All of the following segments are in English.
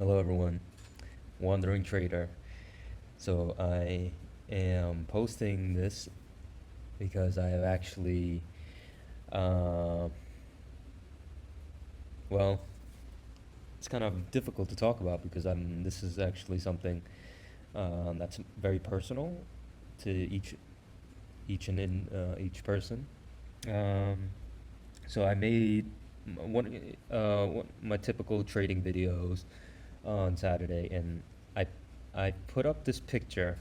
Hello, everyone. Wandering Trader. So, I am posting this because I have actually, uh, well, it's kind of difficult to talk about because this is actually something that's very personal to each person. Um, so, I made my typical trading videos on Saturday, and I, I put up this picture.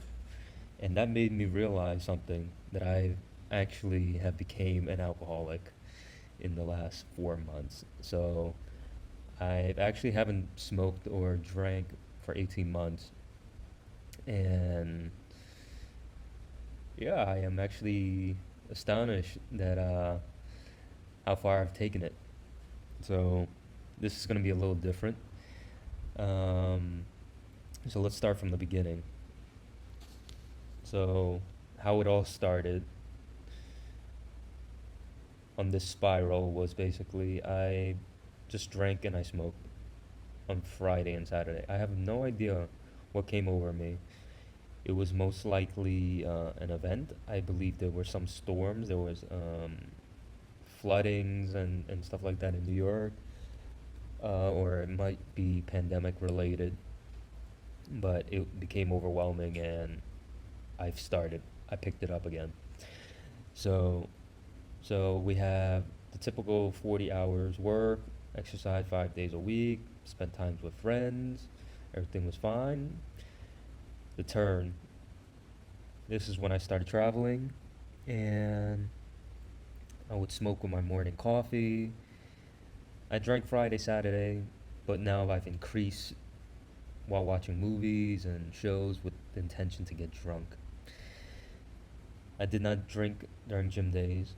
And that made me realize something that I actually have became an alcoholic in the last 4 months. So I actually haven't smoked or drank for 18 months. And yeah, I am actually astonished that how far I've taken it. So this is going to be a little different. Um, so let's start from the beginning. So how it all started on this spiral was basically I just drank and I smoked on Friday and Saturday. I have no idea what came over me. It was most likely an event. I believe there were some storms. There was floodings and stuff like that in New York, or it might be pandemic related. But it became overwhelming, and I've started. I picked it up again. So So we have the typical 40 hours work, exercise 5 days a week, spend times with friends. Everything was fine. The turn. This is when I started traveling, and I would smoke with my morning coffee. I drank Friday, Saturday, but now I've increased while watching movies and shows with the intention to get drunk. I did not drink during gym days.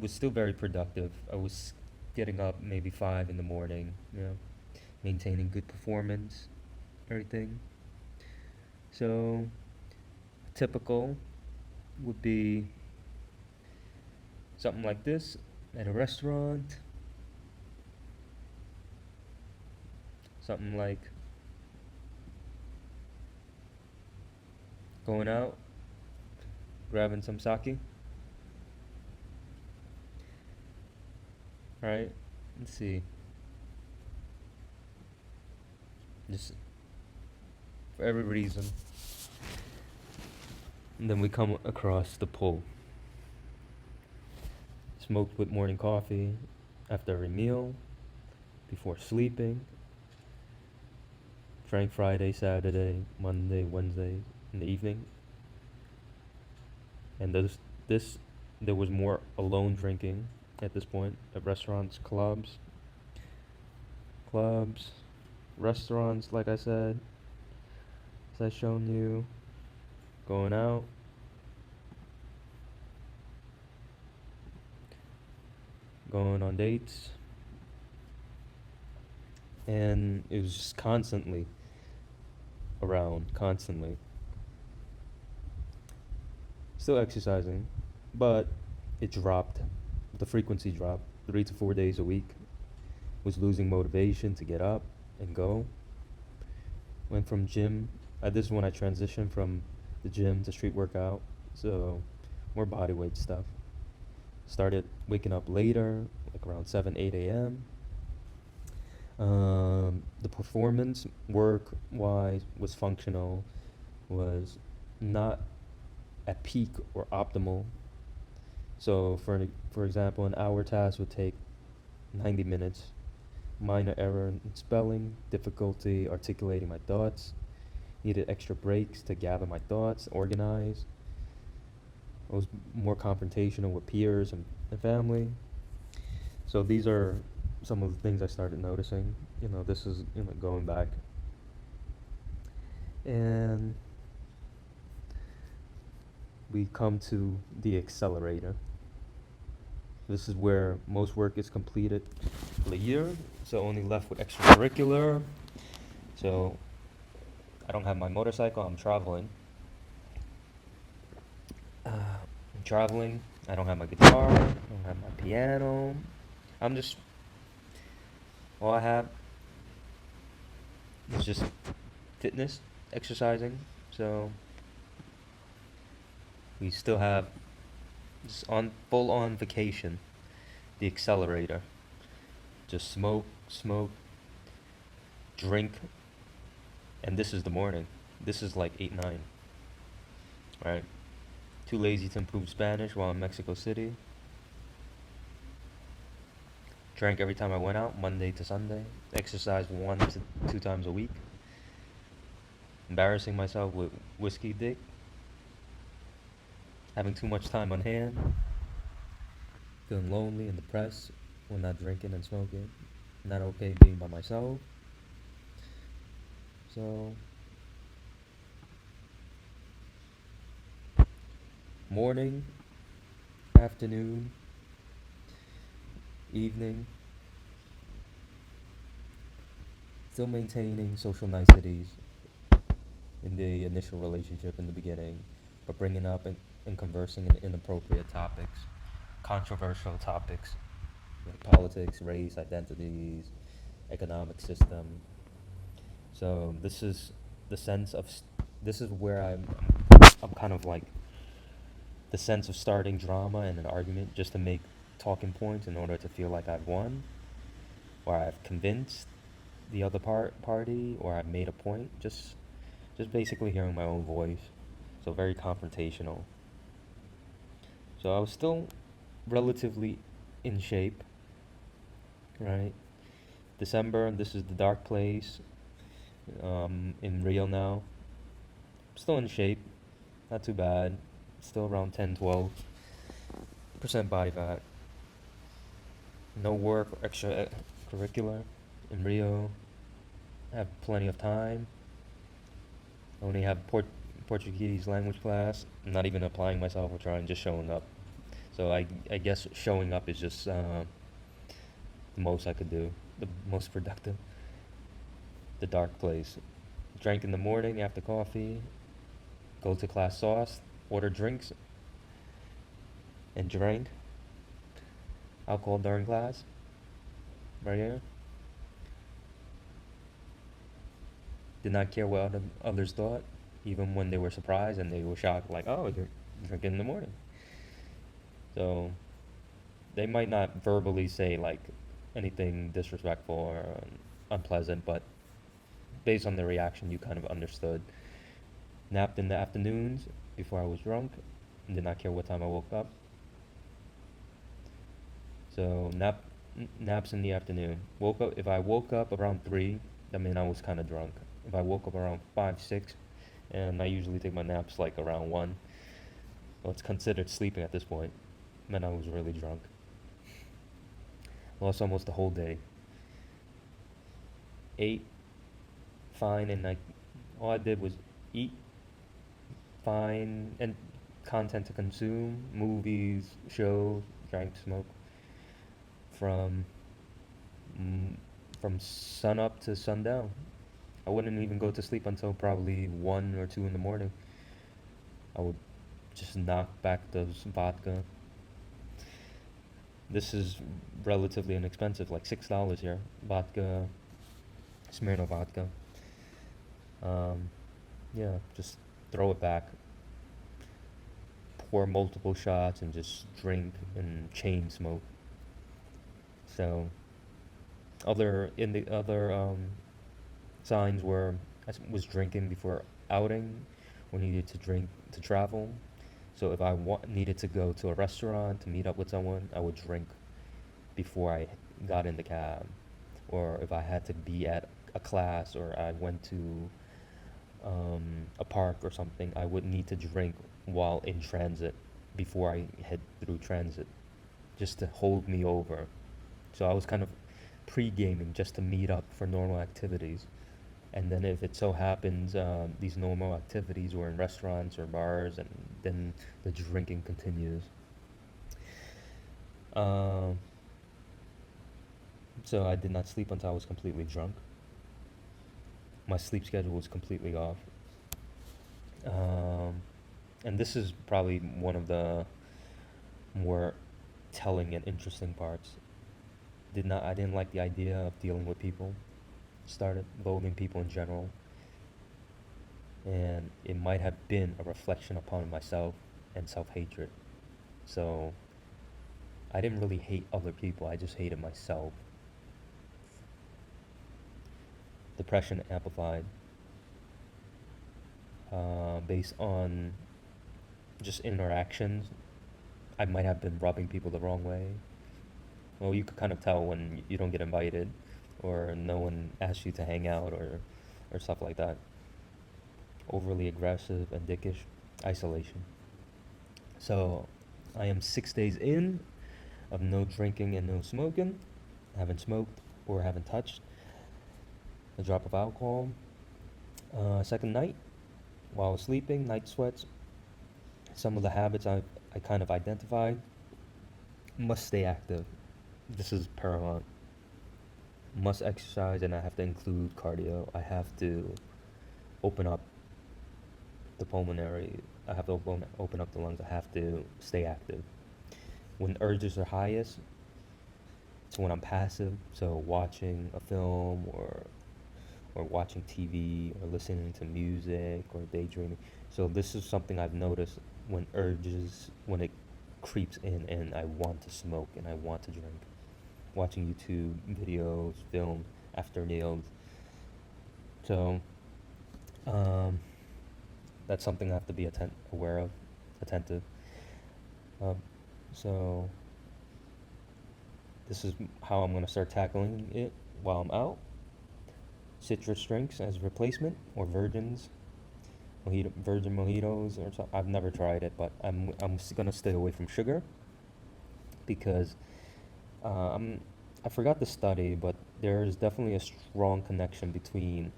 Was still very productive. I was getting up maybe 5 in the morning, maintaining good performance, everything. So typical would be something like this at a restaurant, something like going out, grabbing some sake. All right, let's see. Just for every reason. And then we come across the pull. Smoked with morning coffee after every meal, before sleeping. Drank Friday, Saturday, Monday, Wednesday in the evening. And this there was more alone drinking at this point at restaurants, clubs, restaurants. Like I said, as I shown you, going out, going on dates, and it was just constantly around, constantly. Still exercising, but it dropped. The frequency dropped 3 to 4 days a week. Was losing motivation to get up and go. Went from gym. This is when I transitioned from the gym to street workout, so more body weight stuff. Started waking up later, like around 7, 8 a.m. The performance work wise was functional, was not at peak or optimal. So for example, an hour task would take 90 minutes. Minor error in spelling, difficulty articulating my thoughts, needed extra breaks to gather my thoughts, organize. I was more confrontational with peers and family. So these are some of the things I started noticing. This is going back. And we come to the accelerator. This is where most work is completed for the year, so only left with extracurricular. So I don't have my motorcycle, I'm traveling. I'm traveling, I don't have my guitar, I don't have my piano. I'm just, all I have It's just fitness, exercising. So we still have just on full on vacation, the Accelerator. Just smoke, smoke, drink, and this is the morning. This is like 8, 9, right? Too lazy to improve Spanish while in Mexico City. Drank every time I went out, Monday to Sunday. Exercised 1 to 2 times a week. Embarrassing myself with whiskey dick. Having too much time on hand. Feeling lonely and depressed when not drinking and smoking. Not okay being by myself. So, morning, afternoon, evening, still maintaining social niceties in the initial relationship in the beginning, but bringing up and conversing in inappropriate topics, controversial topics like politics, race, identities, economic system. So this is the sense of this is where I'm kind of like the sense of starting drama and an argument just to make talking points in order to feel like I've won or I've convinced the other party or I've made a point. Just basically hearing my own voice. So very confrontational. So I was still relatively in shape, right? December, this is the dark place in Rio now. Still in shape, not too bad. Still around 10, 12% body fat. No work or extra curricular in Rio. Have plenty of time. Only have Portuguese language class. I'm not even applying myself or trying, just showing up. So I guess showing up is just the most I could do, the most productive. The dark place. Drank in the morning after coffee. Go to class sauce. Order drinks and drank alcohol during class. Right here. Did not care what others thought, even when they were surprised and they were shocked, like, oh, you're drinking in the morning. So they might not verbally say like anything disrespectful or unpleasant, but based on their reaction, you kind of understood. Napped in the afternoons before I was drunk, and did not care what time I woke up. So naps in the afternoon. Woke up if I woke up around 3, that meant I was kind of drunk. If I woke up around 5, 6, and I usually take my naps like around 1, well, it's considered sleeping at this point. Meant I was really drunk. Lost almost the whole day. Ate fine, and all I did was eat fine and content to consume, movies, shows, drank, smoke from mm, from sun up to sundown. I wouldn't even go to sleep until probably 1 or 2 in the morning. I would just knock back those vodka. This is relatively inexpensive, like $6 here. Vodka, Smirnoff vodka. Um, yeah, just throw it back, pour multiple shots, and just drink and chain smoke. So, other signs were I was drinking before outing, or needed to drink to travel. So if I needed to go to a restaurant to meet up with someone, I would drink before I got in the cab. Or if I had to be at a class or I went to a park or something, I would need to drink while in transit before I head through transit, just to hold me over. So I was kind of pre-gaming just to meet up for normal activities. And then if it so happens these normal activities were in restaurants or bars, and then the drinking continues. Um, so I did not sleep until I was completely drunk. My sleep schedule was completely off. Um, and this is probably one of the more telling and interesting parts. I didn't like the idea of dealing with people, started loathing people in general, and it might have been a reflection upon myself and self-hatred. So I didn't really hate other people, I just hated myself. Depression amplified, based on just interactions. I might have been rubbing people the wrong way. Well, you could kind of tell when you don't get invited, or no one asks you to hang out, or stuff like that. Overly aggressive and dickish, isolation. So I am 6 days in of no drinking and no smoking. I haven't smoked or haven't touched a drop of alcohol. Second night, while sleeping, night sweats. Some of the habits I kind of identified. Must stay active. This is paramount. Must exercise, and I have to include cardio. I have to open up the pulmonary. I have to open up the lungs. I have to stay active. When urges are highest, it's when I'm passive. So watching a film, or watching TV, or listening to music, or daydreaming. So this is something I've noticed when it creeps in and I want to smoke and I want to drink. Watching YouTube videos, film after meals. So that's something I have to be aware of, attentive. Um, so this is how I'm going to start tackling it while I'm out. Citrus drinks as replacement, or virgin mojitos, or something. I've never tried it, but I'm gonna stay away from sugar because I forgot the study, but there is definitely a strong connection between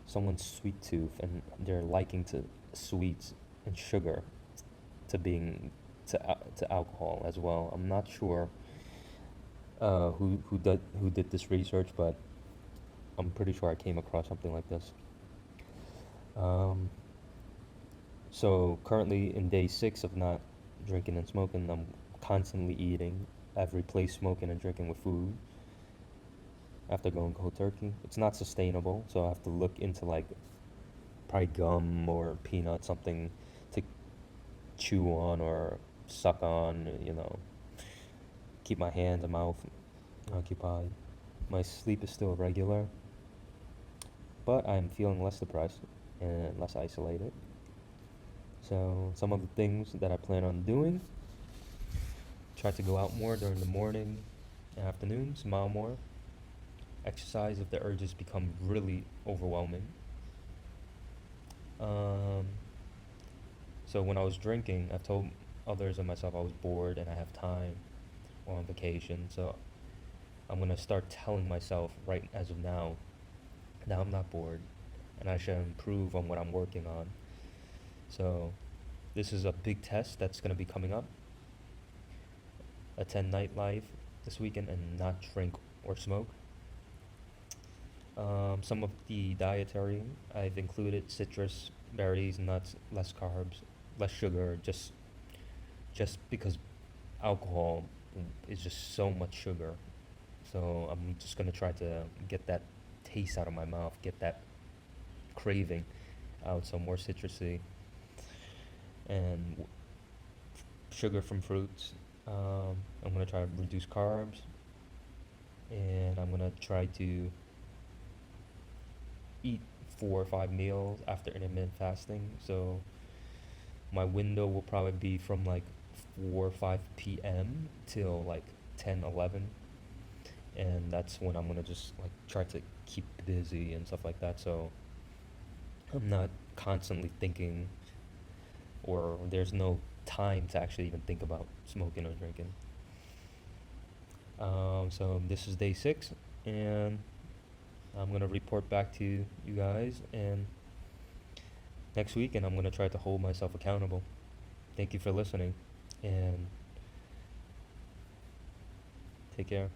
someone's sweet tooth and their liking to sweets and sugar to alcohol as well. I'm not sure who did this research, but I'm pretty sure I came across something like this. Um, so currently in day 6 of not drinking and smoking, I'm constantly eating. I've replaced smoking and drinking with food after going cold turkey. It's not sustainable, so I have to look into like probably gum or peanut, something to chew on or suck on, keep my hands and mouth occupied. My sleep is still irregular, but I'm feeling less depressed and less isolated. So some of the things that I plan on doing: try to go out more during the morning and afternoon, smile more, exercise if the urges become really overwhelming. Um, so when I was drinking, I told others and myself I was bored and I have time or on vacation. So I'm gonna start telling myself right as of now, now I'm not bored, and I should improve on what I'm working on. So this is a big test that's gonna be coming up. Attend nightlife this weekend and not drink or smoke. Some of the dietary, I've included citrus, berries, nuts, less carbs, less sugar, just because alcohol is just so much sugar. So I'm just gonna try to get that taste out of my mouth, get that craving out. So more citrusy and sugar from fruits. I'm gonna try to reduce carbs, and I'm gonna try to eat 4 or 5 meals after intermittent fasting. So my window will probably be from like 4 or 5 p.m. till like 10, 11. And that's when I'm gonna just like try to keep busy and stuff like that. So I'm not constantly thinking, or there's no time to actually even think about smoking or drinking. So this is day 6, and I'm gonna report back to you guys and next week, and I'm gonna try to hold myself accountable. Thank you for listening, and take care.